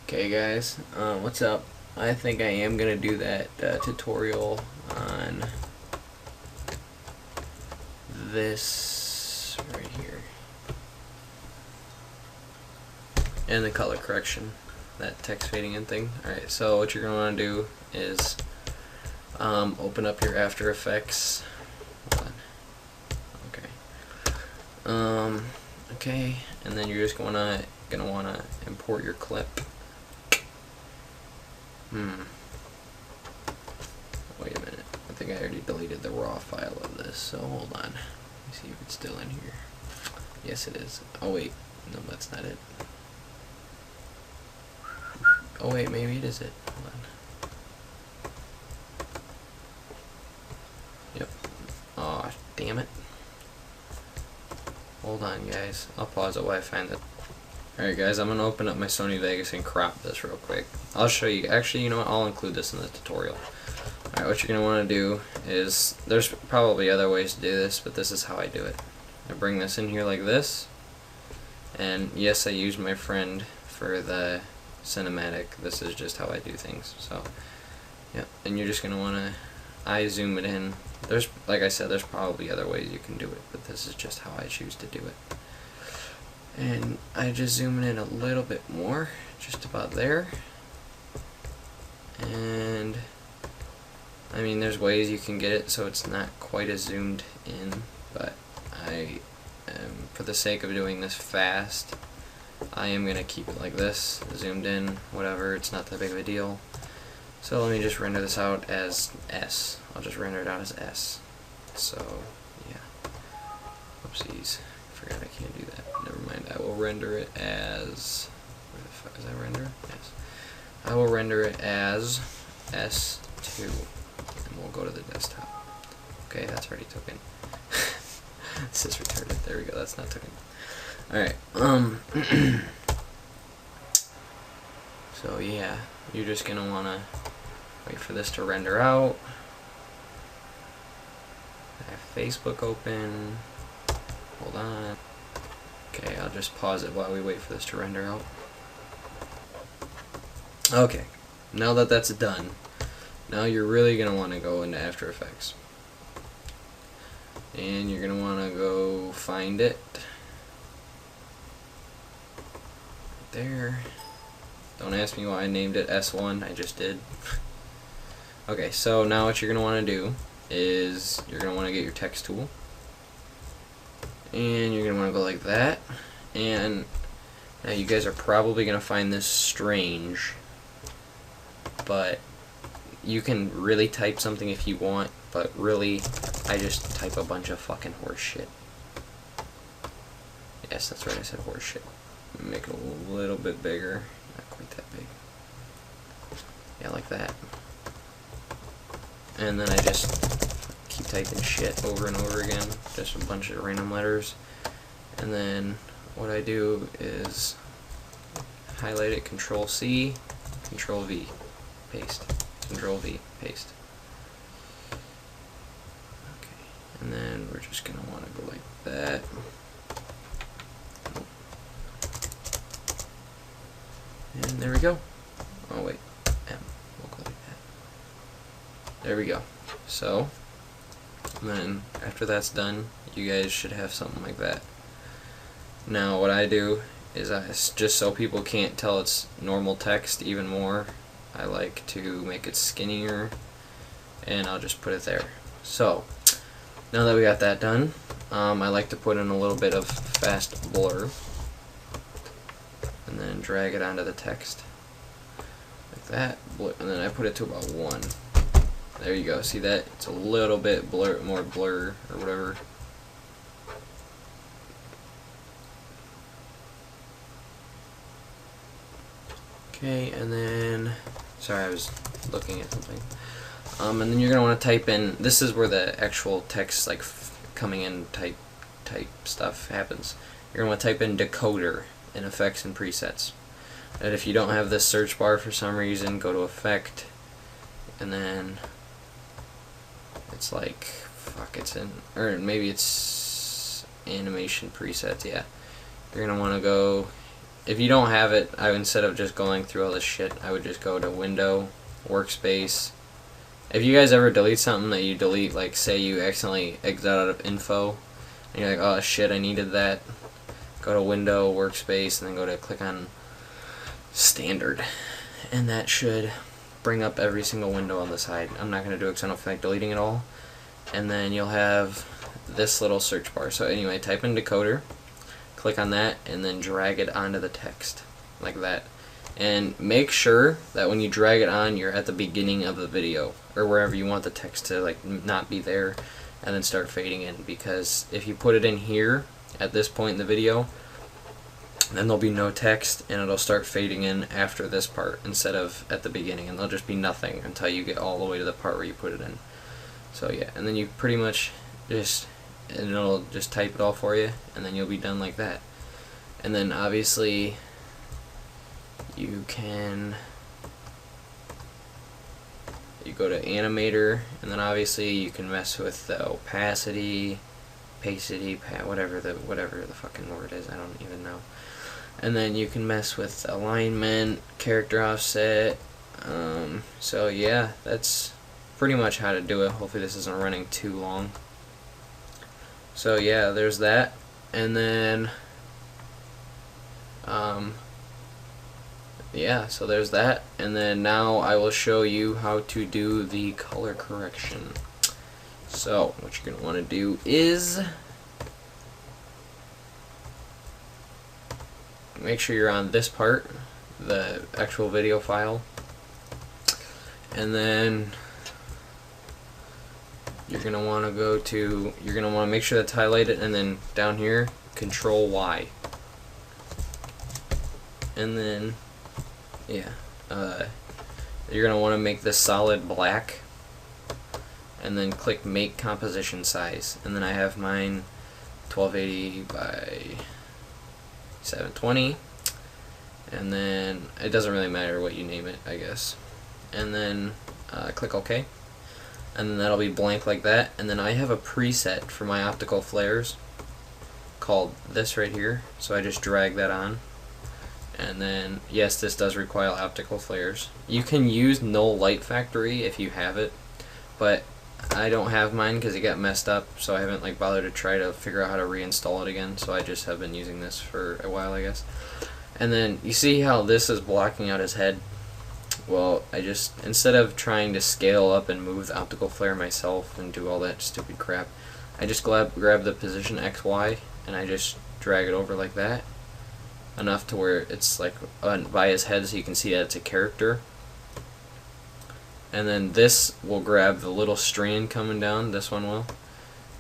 Okay guys, what's up? I think I am gonna do that tutorial on this right here and the color correction, that text fading in thing. Alright, so what you're gonna want to do is open up your After Effects. Hold on. Okay, and then you're just gonna want to import your clip. Wait a minute. I think I already deleted the raw file of this, so hold on. Let me see if it's still in here. Yes, it is. Oh wait, no, that's not it. Oh wait, maybe it is it. Hold on. Yep. Aw, damn it. Hold on, guys. I'll pause it while I find it. Alright guys, I'm going to open up my Sony Vegas and crop this real quick. I'll show you. Actually, you know what? I'll include this in the tutorial. Alright, what you're going to want to do is, there's probably other ways to do this, but this is how I do it. I bring this in here like this, and yes, I used my friend for the cinematic. This is just how I do things. So, yeah, and you're just going to want to, I zoom it in. There's, like I said, there's probably other ways you can do it, but this is just how I choose to do it. And I just zoom it in a little bit more, just about there. And I mean, there's ways you can get it so it's not quite as zoomed in, but for the sake of doing this fast, I am gonna keep it like this, zoomed in, whatever. It's not that big of a deal. So let me just render this out as S. I'll just render it out as S. So yeah. Oopsies. Forgot I can't do that. Never mind. I will render it as. Where the fuck is that render? Yes. I will render it as S2, and we'll go to the desktop. Okay, that's already taken. This is retarded. There we go. That's not taken. All right. So yeah, you're just gonna wanna wait for this to render out. I have Facebook open. Hold on. Okay, I'll just pause it while we wait for this to render out. Okay, now that that's done, now you're really going to want to go into After Effects. And you're going to want to go find it. Right there. Don't ask me why I named it S1, I just did. Okay, so now what you're going to want to do is you're going to want to get your text tool. And you're going to want to go like that. And now you guys are probably going to find this strange, but you can really type something if you want, but really, I just type a bunch of fucking horse shit. Yes, that's right, I said horse shit. Make it a little bit bigger. Not quite that big. Yeah, like that. And then I just keep typing shit over and over again, just a bunch of random letters. And then what I do is highlight it, Control C, Control V, paste, Control V, paste. Okay, and then we're just gonna want to go like that. And there we go. Oh wait, M. We'll go like that. There we go. So. And then after that's done, you guys should have something like that. Now what I do is just so people can't tell it's normal text even more, I like to make it skinnier, and I'll just put it there. So now that we got that done, I like to put in a little bit of fast blur and then drag it onto the text like that, and then I put it to about 1. There you go. See that? It's a little bit more blur or whatever. Okay, and then sorry, I was looking at something. And then you're gonna want to type in. This is where the actual text, like coming in type stuff happens. You're gonna want to type in decoder in Effects and Presets. And if you don't have this search bar for some reason, go to Effect, and then it's like, fuck, it's in, or maybe it's animation presets, yeah. You're going to want to go if you don't have it, instead of just going through all this shit, I would just go to Window, Workspace. If you guys ever delete something that you delete, like say you accidentally exit out of info, and you're like, oh shit, I needed that, go to Window, Workspace, and then go to click on Standard, and that should bring up every single window on the side. I'm not going to do it because I don't feel like deleting it all. And then you'll have this little search bar. So anyway, type in decoder, click on that, and then drag it onto the text like that. And make sure that when you drag it on, you're at the beginning of the video or wherever you want the text to like not be there, and then start fading in, because if you put it in here at this point in the video, then there'll be no text and it'll start fading in after this part instead of at the beginning, and there'll just be nothing until you get all the way to the part where you put it in. So yeah, and then you pretty much just, and it'll just type it all for you, and then you'll be done like that. And then obviously you go to animator, and then obviously you can mess with the opacity, opacity, whatever the fucking word is, I don't even know. And then you can mess with alignment, character offset. So yeah, that's pretty much how to do it. Hopefully this isn't running too long. So yeah, there's that. And then yeah, so there's that. And then now I will show you how to do the color correction. So what you're going to want to do is make sure you're on this part, the actual video file, and then you're going to want to go to, you're going to want to make sure that's highlighted, and then down here, Control Y. And then, yeah, you're going to want to make this solid black, and then click Make Composition Size. And then I have mine 1280 by 720, and then it doesn't really matter what you name it, I guess. And then click OK, and then that'll be blank like that. And then I have a preset for my optical flares called this right here, so I just drag that on. And then yes, this does require optical flares. You can use Null Light Factory if you have it, but I don't have mine because it got messed up, so I haven't like bothered to try to figure out how to reinstall it again. So I just have been using this for a while, I guess. And then you see how this is blocking out his head? Well, I just, instead of trying to scale up and move the optical flare myself and do all that stupid crap, I just grab the position XY and I just drag it over like that, enough to where it's like by his head so you can see that it's a character. And then this will grab the little strand coming down, this one will,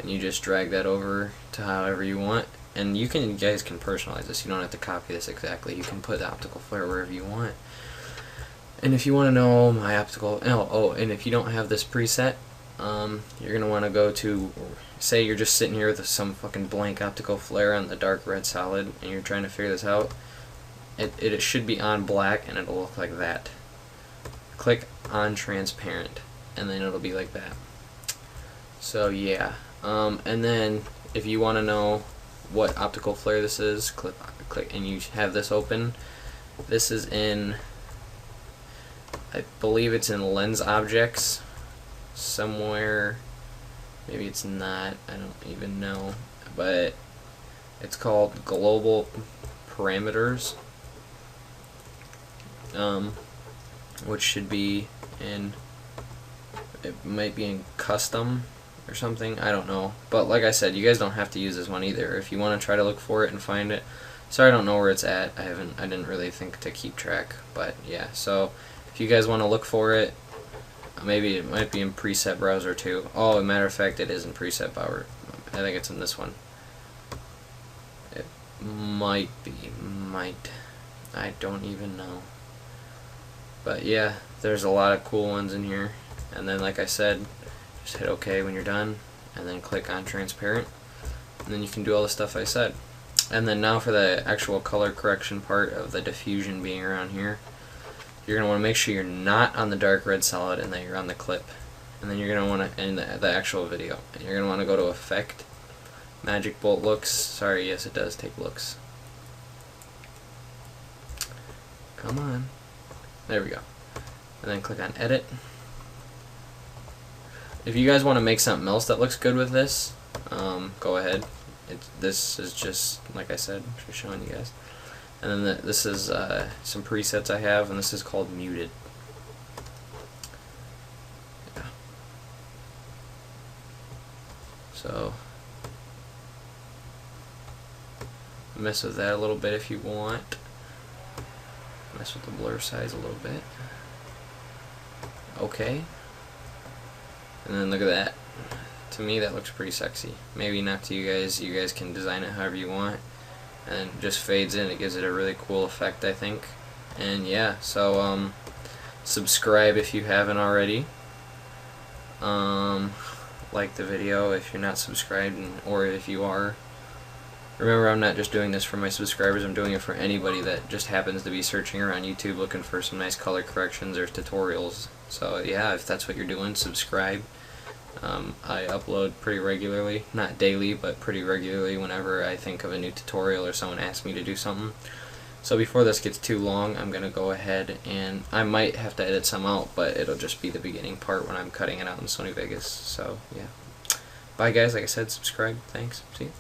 and you just drag that over to however you want. And you guys can personalize this, you don't have to copy this exactly, you can put the optical flare wherever you want. And if you want to know my optical, and if you don't have this preset, you're going to want to go to, say you're just sitting here with some fucking blank optical flare on the dark red solid, and you're trying to figure this out. It should be on black, and it'll look like that. Click on transparent, and then it'll be like that. So yeah, and then if you want to know what optical flare this is, click, and you have this open. This is in, I believe it's in Lens Objects somewhere. Maybe it's not, I don't even know, but it's called Global Parameters, which should be in, it might be in Custom or something, I don't know. But like I said, you guys don't have to use this one either. If you want to try to look for it and find it, sorry I don't know where it's at, I didn't really think to keep track, but yeah. So if you guys want to look for it, maybe it might be in Preset Browser too. Oh, as a matter of fact, it is in Preset Browser. I think it's in this one. It might be, I don't even know. But yeah, there's a lot of cool ones in here. And then like I said, just hit OK when you're done, and then click on transparent, and then you can do all the stuff I said. And then now for the actual color correction part of the diffusion being around here, you're going to want to make sure you're not on the dark red solid and that you're on the clip. And then you're going to want to end the actual video. And you're going to want to go to Effect, Magic Bolt Looks. Sorry, yes it does take looks. Come on. There we go. And then click on edit. If you guys want to make something else that looks good with this, go ahead. This is just, like I said, just showing you guys. And then this is some presets I have, and this is called muted. Yeah. So mess with that a little bit if you want. Mess with the blur size a little bit. Okay. And then look at that. To me that looks pretty sexy. Maybe not to you guys. You guys can design it however you want. And just fades in. It gives it a really cool effect, I think. And yeah, so subscribe if you haven't already. Like the video if you're not subscribed, or if you are. Remember, I'm not just doing this for my subscribers, I'm doing it for anybody that just happens to be searching around YouTube looking for some nice color corrections or tutorials. So yeah, if that's what you're doing, subscribe. I upload pretty regularly, not daily, but pretty regularly whenever I think of a new tutorial or someone asks me to do something. So before this gets too long, I'm going to go ahead and I might have to edit some out, but it'll just be the beginning part when I'm cutting it out in Sony Vegas. So yeah. Bye guys, like I said, subscribe. Thanks. See you.